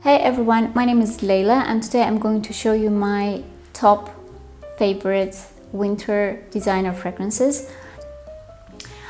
Hey everyone, my name is Layla and today I'm going to show you my top favorite winter designer fragrances.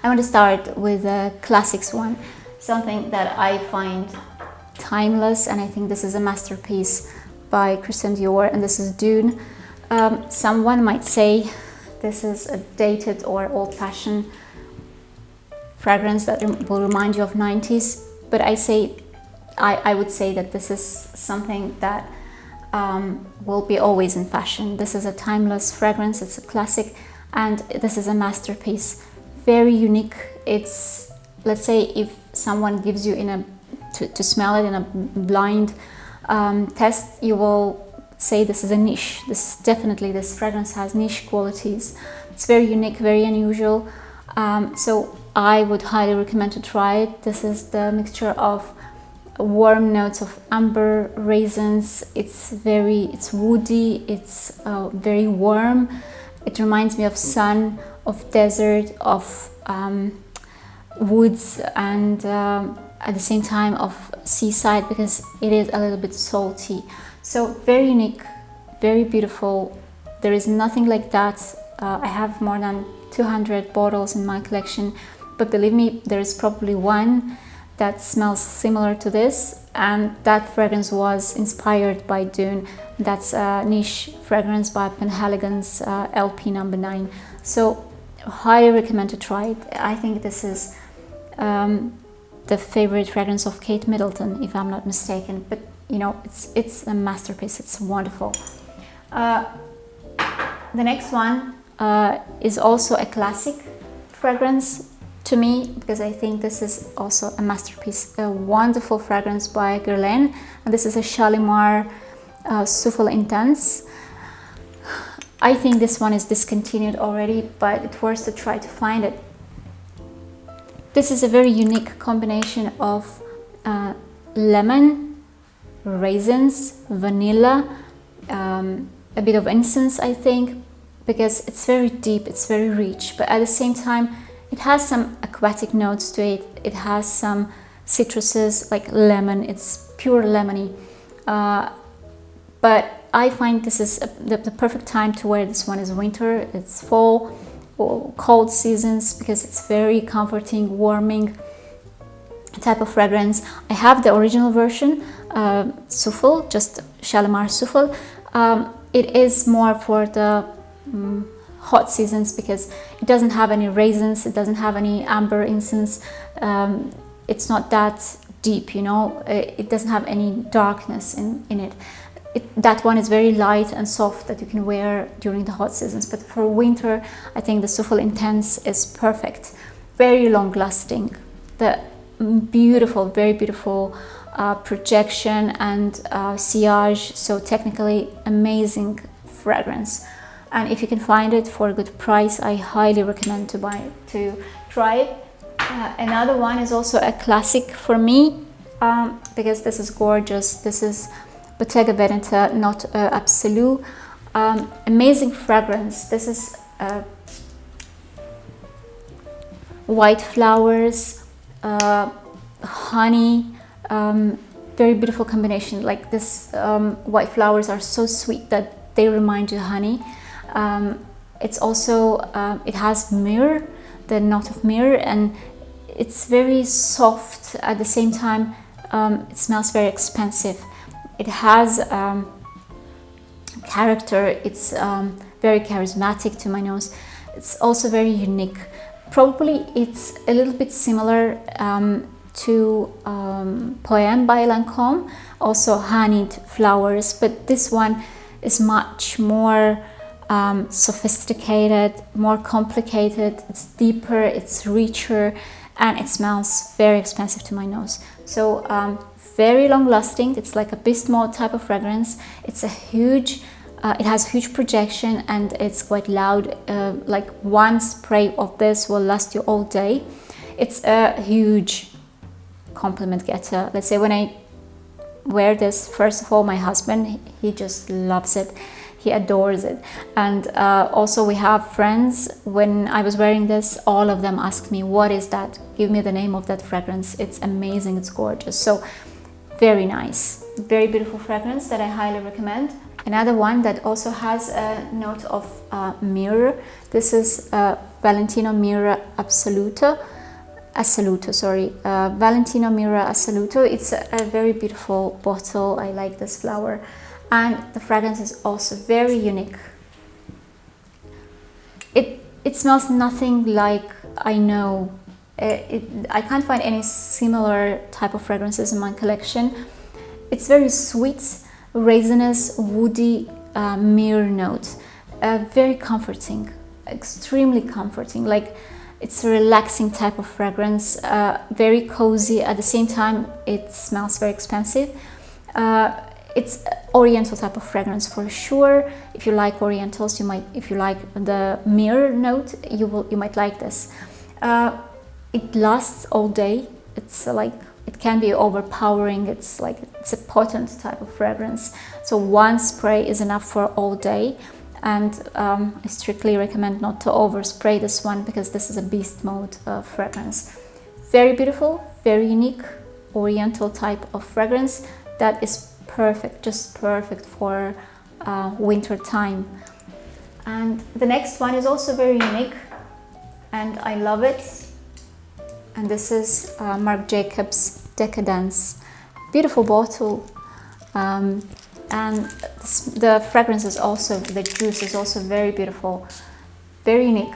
I want to start with a classics one, something that I find timeless, and I think this is a masterpiece by Christian Dior, and this is Dune. Someone might say this is a dated or old-fashioned fragrance that will remind you of 90s, but I would say that this is something that will be always in fashion. This is a timeless fragrance, it's a classic, and this is a masterpiece. Very unique. It's, let's say, if someone gives you to smell it in a blind test, you will say this is a niche. This fragrance has niche qualities. It's very unique, very unusual. So I would highly recommend to try it. This is the mixture of warm notes of amber, raisins. It's woody, it's very warm. It reminds me of sun, of desert, of woods, and at the same time of seaside, because it is a little bit salty. So very unique, very beautiful. There is nothing like that. I have more than 200 bottles in my collection, but believe me, there is probably one that smells similar to this, and that fragrance was inspired by Dune. That's a niche fragrance by Penhaligon's LP number 9. So highly recommend to try it. I think this is the favorite fragrance of Kate Middleton, if I'm not mistaken, but you know, it's a masterpiece. It's wonderful. The next one is also a classic fragrance to me, because I think this is also a masterpiece. A wonderful fragrance by Guerlain, and this is a Shalimar Souffle Intense. I think this one is discontinued already, but it's worth to try to find it. This is a very unique combination of lemon, raisins, vanilla, a bit of incense, I think, because it's very deep, it's very rich, but at the same time it has some aquatic notes to it. It has some citruses like lemon. It's pure lemony. But I find this is the perfect time to wear this one is winter. It's fall or cold seasons, because it's very comforting, warming type of fragrance. I have the original version, Souffle, just Shalimar Souffle. It is more for the hot seasons, because it doesn't have any raisins, it doesn't have any amber incense. It's not that deep, you know, it doesn't have any darkness in it. That one is very light and soft that you can wear during the hot seasons, but for winter I think the Souffle Intense is perfect. Very long lasting, the beautiful, very beautiful projection and sillage, so technically amazing fragrance. And if you can find it for a good price, I highly recommend to try it. Another one is also a classic for me, because this is gorgeous. This is Bottega Veneta, not Absolue. Amazing fragrance. This is white flowers, honey, very beautiful combination. Like this, white flowers are so sweet that they remind you of honey. It's also, it has myrrh, the note of myrrh, and it's very soft. At the same time, it smells very expensive. It has character. It's very charismatic to my nose. It's also very unique. Probably it's a little bit similar to Poème by Lancôme, also honeyed flowers, but this one is much more sophisticated, more complicated. It's deeper, it's richer, and it smells very expensive to my nose. So very long lasting. It's like a beast mode type of fragrance. It's a huge, it has huge projection, and it's quite loud. Like one spray of this will last you all day. It's a huge compliment getter. Let's say when I wear this, first of all, my husband, he just loves it. He adores it. And also we have friends, when I was wearing this, all of them asked me, what is that? Give me the name of that fragrance. It's amazing, it's gorgeous. So very nice. very beautiful fragrance that I highly recommend. Another one that also has a note of Mirra. This is Valentino Mira Absoluta. Valentino Mira Absoluto. It's a very beautiful bottle. I like this flower, and the fragrance is also very unique. It smells nothing like I know. I can't find any similar type of fragrances in my collection. It's very sweet, resinous, woody myrrh note. Very comforting, extremely comforting. Like, it's a relaxing type of fragrance, very cozy. At the same time, it smells very expensive. It's Oriental type of fragrance for sure. If you like Orientals, you might. If you like the myrrh note, you might like this. It lasts all day. It's like, it can be overpowering. It's a potent type of fragrance. So one spray is enough for all day. And I strictly recommend not to overspray this one, because this is a beast mode fragrance. Very beautiful, very unique, Oriental type of fragrance that is perfect, just perfect for winter time. And the next one is also very unique, and I love it. And this is Marc Jacobs Decadence. Beautiful bottle. And the fragrance is also, the juice is also very beautiful, very unique.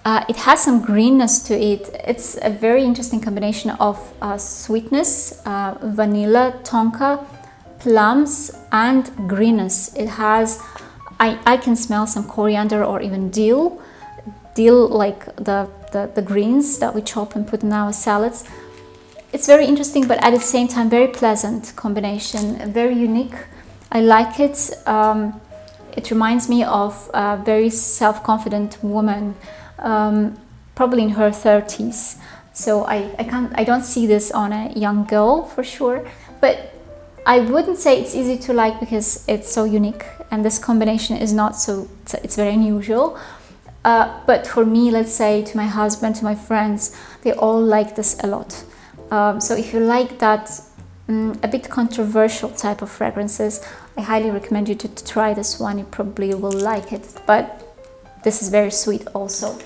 It has some greenness to it. It's a very interesting combination of sweetness, vanilla, tonka, plums, and greenness. It has, I can smell some coriander or even dill, like the greens that we chop and put in our salads. It's very interesting, but at the same time, very pleasant combination, very unique. I like it. It reminds me of a very self-confident woman, probably in her 30s. So I don't see this on a young girl for sure, but I wouldn't say it's easy to like, because it's so unique, and this combination is not so, it's very unusual. But for me, let's say, to my husband, to my friends, they all like this a lot. So if you like that a bit controversial type of fragrances, I highly recommend you to try this one. You probably will like it, but this is very sweet also.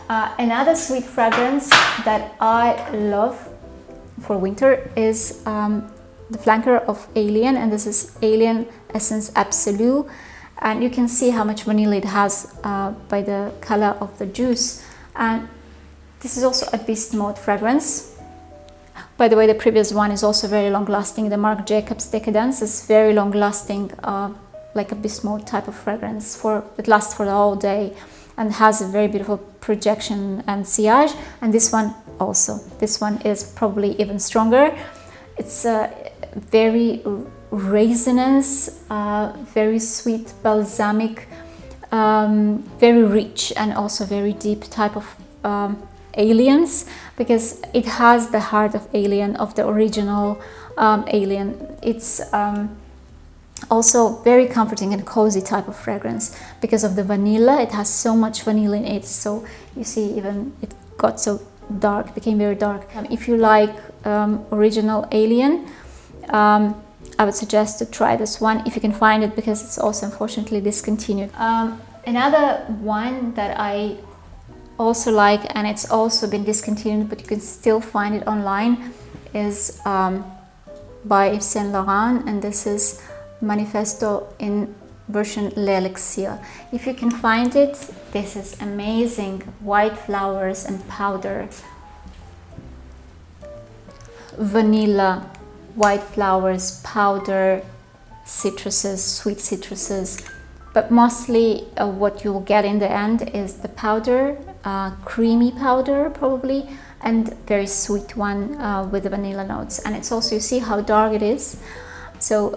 Another sweet fragrance that I love for winter is the flanker of Alien, and this is Alien Essence Absolue. And you can see how much vanilla it has by the color of the juice. And this is also a beast mode fragrance. By the way, the previous one is also very long lasting. The Marc Jacobs Decadence is very long lasting, like a beast mode type of fragrance. It lasts for the whole day and has a very beautiful projection and sillage. And this one also. This one is probably even stronger. It's very resinous, very sweet, balsamic, very rich, and also very deep type of aliens, because it has the heart of Alien, of the original Alien. It's also very comforting and cozy type of fragrance because of the vanilla. It has so much vanilla in it, so you see, even it got so dark, became very dark. If you like original Alien, I would suggest to try this one if you can find it, because it's also unfortunately discontinued. Another one that I also like, and it's also been discontinued, but you can still find it online, is by Yves Saint Laurent, and this is Manifesto in version L'Elixir. If you can find it, this is amazing. White flowers and powder, vanilla, white flowers, powder, citruses, sweet citruses, but mostly what you will get in the end is the powder, creamy powder probably, and very sweet one with the vanilla notes. And it's also, you see how dark it is, so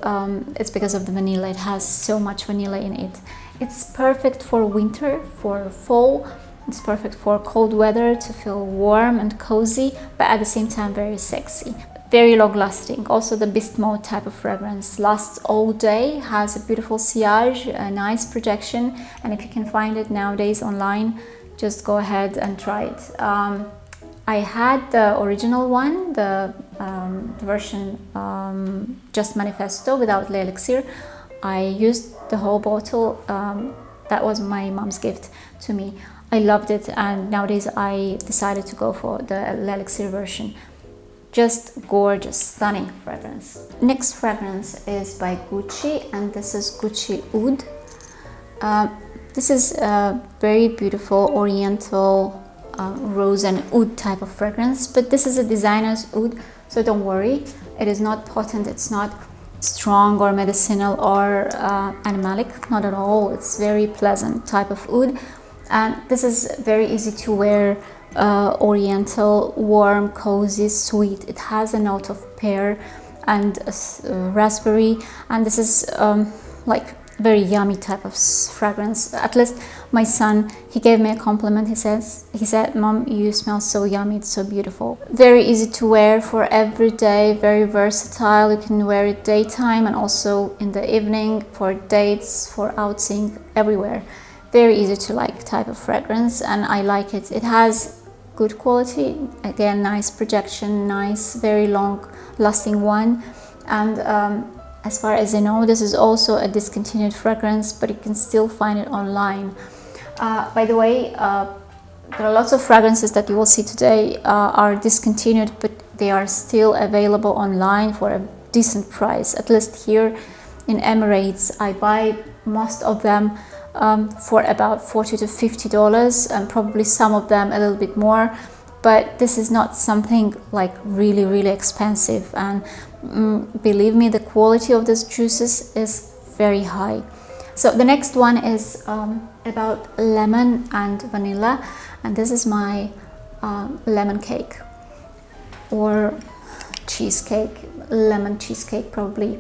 it's because of the vanilla. It has so much vanilla in it. It's perfect for winter, for fall. It's perfect for cold weather, to feel warm and cozy, but at the same time very sexy. Very long lasting. Also the beast mode type of fragrance, lasts all day, has a beautiful sillage, a nice projection, and if you can find it nowadays online, just go ahead and try it. I had the original one, the the version just Manifesto without L'Elixir. I used the whole bottle. That was my mom's gift to me. I loved it, and nowadays I decided to go for the L'Elixir version. Just gorgeous, stunning fragrance. Next fragrance is by Gucci, and this is Gucci Oud. This is a very beautiful oriental rose and oud type of fragrance, but this is a designer's oud, so don't worry. It is not potent, it's not strong or medicinal or animalic, not at all. It's very pleasant type of oud, and this is very easy to wear, oriental, warm, cozy, sweet. It has a note of pear and raspberry, and this is like very yummy type of fragrance. At least my son, he gave me a compliment. He said, "Mom, you smell so yummy, it's so beautiful." Very easy to wear for every day, very versatile. You can wear it daytime and also in the evening, for dates, for outing, everywhere. Very easy to like type of fragrance, and I like it. It has good quality, again, nice projection, nice, very long lasting one, and as far as I know, this is also a discontinued fragrance, but you can still find it online. By the way, there are lots of fragrances that you will see today are discontinued, but they are still available online for a decent price. At least here in Emirates, I buy most of them for about $40 to $50, and probably some of them a little bit more. But this is not something like really, really expensive, and believe me, the quality of these juices is very high. So the next one is about lemon and vanilla, and this is my lemon cake or cheesecake, lemon cheesecake probably.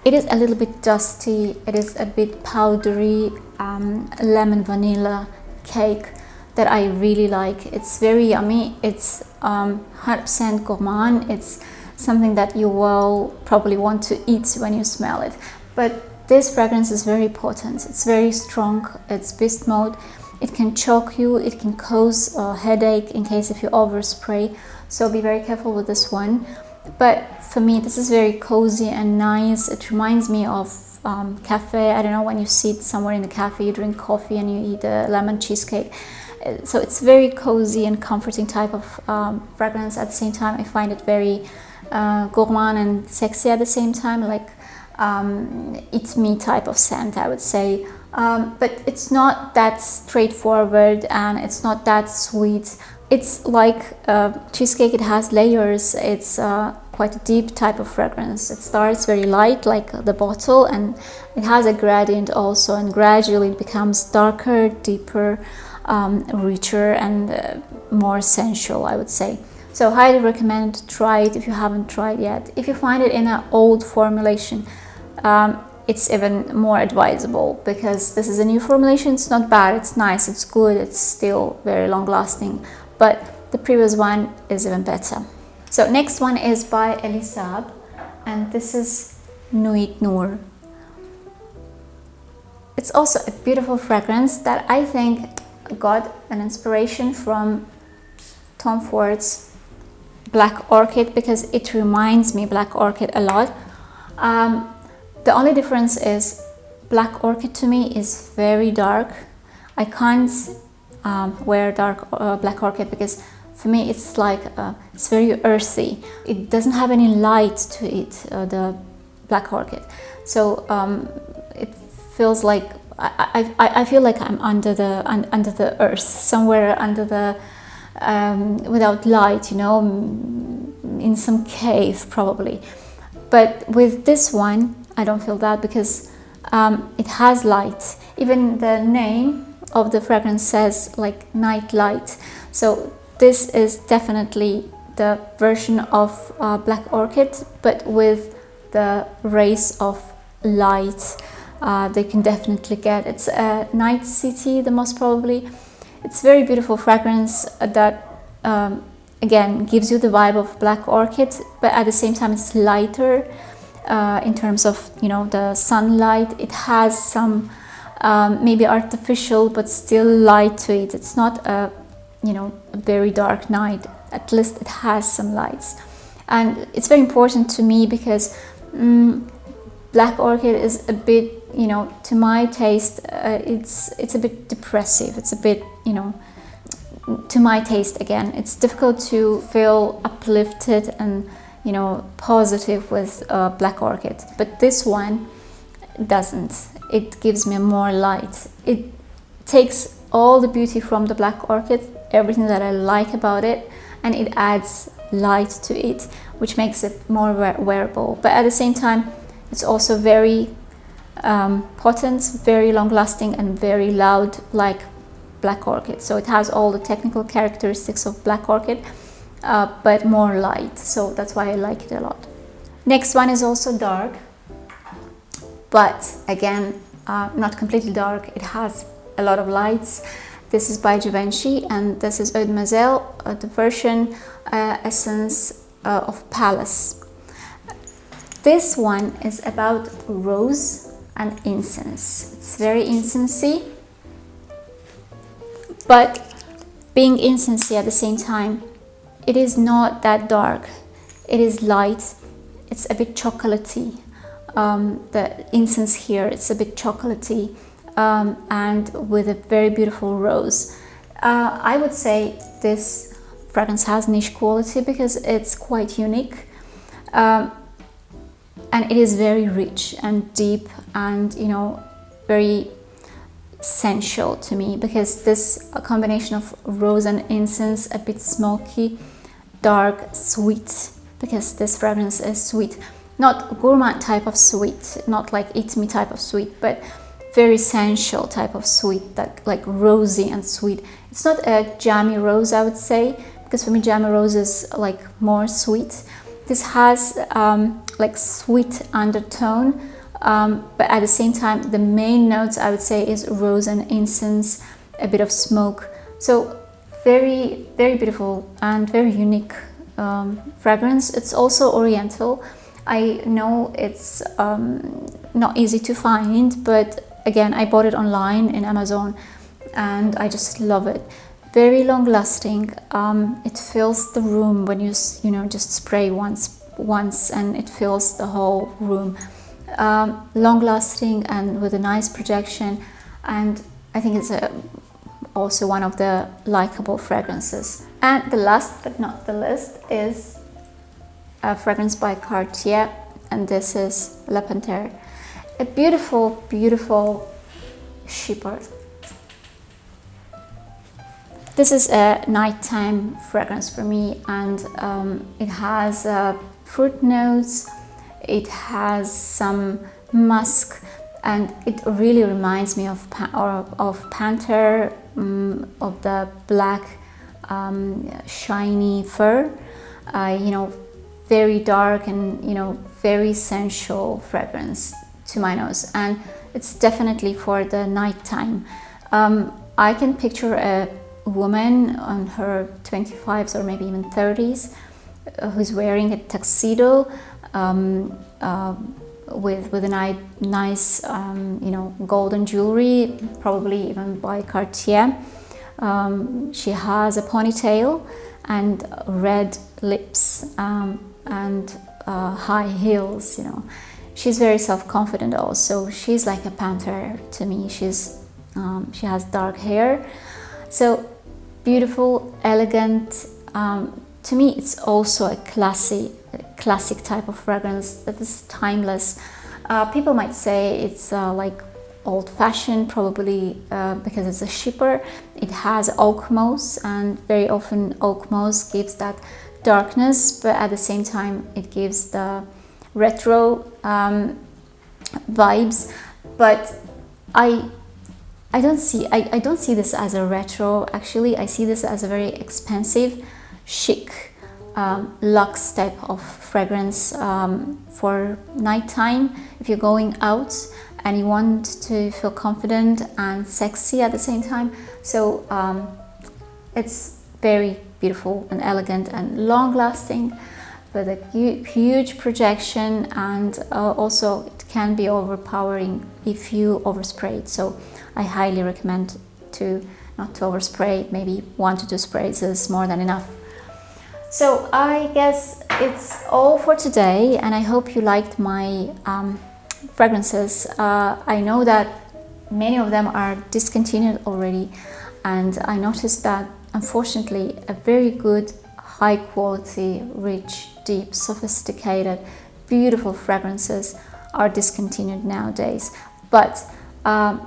It is a little bit dusty, it is a bit powdery, lemon vanilla cake that I really like. It's very yummy. It's 100% gourmand. It's something that you will probably want to eat when you smell it. But this fragrance is very potent. It's very strong. It's beast mode. It can choke you. It can cause a headache in case if you overspray. So be very careful with this one. But for me, this is very cozy and nice. It reminds me of cafe. I don't know, when you sit somewhere in the cafe, you drink coffee and you eat a lemon cheesecake. So it's very cozy and comforting type of fragrance. At the same time, I find it very gourmand and sexy at the same time, like eat me type of scent, I would say. But it's not that straightforward and it's not that sweet. It's like cheesecake, it has layers. It's quite a deep type of fragrance. It starts very light, like the bottle, and it has a gradient also, and gradually it becomes darker, deeper, richer, and more sensual, I would say. So highly recommend to try it if you haven't tried yet. If you find it in an old formulation, it's even more advisable, because this is a new formulation. It's not bad, it's nice, it's good, it's still very long lasting, but the previous one is even better. So next one is by Elie Saab, and this is Nuit Noor. It's also a beautiful fragrance that I think got an inspiration from Tom Ford's Black Orchid, because it reminds me Black Orchid a lot. The only difference is Black Orchid to me is very dark. I can't wear dark Black Orchid because for me it's like it's very earthy. It doesn't have any light to it, the Black Orchid. So it feels like I feel like I'm under the earth, somewhere under the without light, you know, in some cave probably. But with this one, I don't feel that, because it has light. Even the name of the fragrance says like night light. So this is definitely the version of Black Orchid, but with the rays of light they can definitely get. It's a night city, the most probably. It's very beautiful fragrance that again gives you the vibe of Black Orchid, but at the same time it's lighter in terms of, you know, the sunlight. It has some maybe artificial but still light to it. It's not a, you know, a very dark night at least it has some lights. And it's very important to me because Black Orchid is a bit, you know, to my taste, it's a bit depressive. It's a bit, you know, to my taste again, it's difficult to feel uplifted and, you know, positive with Black Orchid. But this one doesn't. It gives me more light. It takes all the beauty from the Black Orchid, everything that I like about it, and it adds light to it, which makes it more wearable. But at the same time, it's also very potent, very long lasting, and very loud, like Black Orchid. So it has all the technical characteristics of Black Orchid, but more light. So that's why I like it a lot. Next one is also dark, but again, not completely dark. It has a lot of lights. This is by Givenchy, and this is Eaudemoiselle, the version Essence of Palais. This one is about rose and incense. It's very incensey, but being incensey at the same time, it is not that dark. It is light. It's a bit chocolatey. The incense here, it's a bit chocolatey, and with a very beautiful rose. I would say this fragrance has niche quality because it's quite unique, and it is very rich and deep and, you know, very sensual to me, because this combination of rose and incense, a bit smoky, dark, sweet, because this fragrance is sweet. Not gourmand type of sweet, not like eat me type of sweet, but very sensual type of sweet, that like rosy and sweet. It's not a jammy rose, I would say, because for me jammy rose is like more sweet. This has like sweet undertone, but at the same time the main notes I would say is rose and incense, a bit of smoke. So very, very beautiful and very unique fragrance. It's also oriental. I know it's not easy to find, but again, I bought it online in Amazon and I just love it. Very long lasting. It fills the room when you know, just spray once and it fills the whole room. Long lasting and with a nice projection, and I think it's also one of the likable fragrances. And the last but not the least is a fragrance by Cartier, and this is La Panthere. A beautiful, beautiful shipper. This is a nighttime fragrance for me, and it has fruit notes, it has some musk, and it really reminds me of Panther, of the black shiny fur, you know, very dark and, you know, very sensual fragrance to my nose, and it's definitely for the nighttime. I can picture a woman on her 25s or maybe even 30s who's wearing a tuxedo with a nice you know, golden jewelry, probably even by Cartier. She has a ponytail and red lips and high heels, you know. She's very self-confident also. She's like a panther to me. She has dark hair. So beautiful, elegant. To me, it's also a classic type of fragrance that is timeless. People might say it's like old-fashioned, probably because it's a shipper. It has oak moss, and very often oak moss gives that darkness, but at the same time it gives the retro vibes. But I don't see this as a retro. Actually, I see this as a very expensive, chic, luxe type of fragrance for nighttime. If you're going out and you want to feel confident and sexy at the same time, so it's very beautiful and elegant and long-lasting, with a huge projection, and also it can be overpowering if you overspray it. So I highly recommend not to overspray. Maybe 1 to 2 sprays is more than enough. So I guess it's all for today, and I hope you liked my fragrances. I know that many of them are discontinued already, and I noticed that unfortunately a very good, high quality, rich, deep, sophisticated, beautiful fragrances are discontinued nowadays. But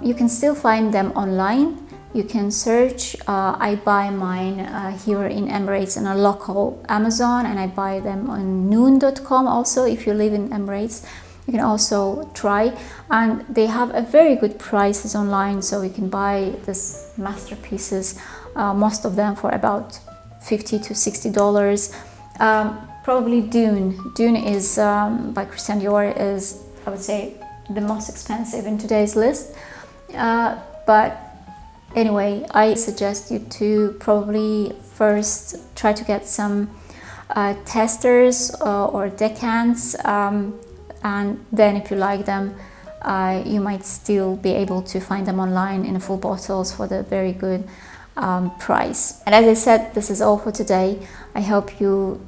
you can still find them online. You can search. I buy mine here in Emirates on a local Amazon, and I buy them on noon.com also. If you live in Emirates, you can also try, and they have a very good prices online, so you can buy these masterpieces, most of them for about $50 to $60. Probably Dune is by Christian Dior is, I would say, the most expensive in today's list, but anyway, I suggest you to probably first try to get some testers or decants, and then if you like them, you might still be able to find them online in full bottles for the very good price. And as I said, this is all for today. I hope you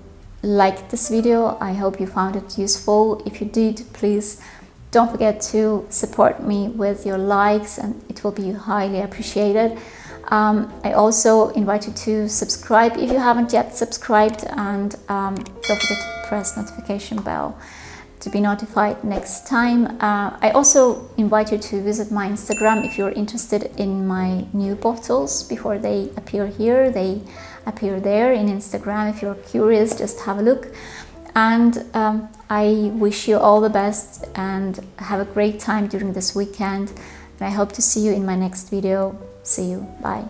liked this video. I hope you found it useful. If you did, please don't forget to support me with your likes, and it will be highly appreciated. I also invite you to subscribe if you haven't yet subscribed, and don't forget to press notification bell to be notified next time. I also invite you to visit my Instagram if you're interested in my new bottles. Before they appear here, they appear there in Instagram. If you're curious, just have a look. And I wish you all the best and have a great time during this weekend. And I hope to see you in my next video. See you. Bye.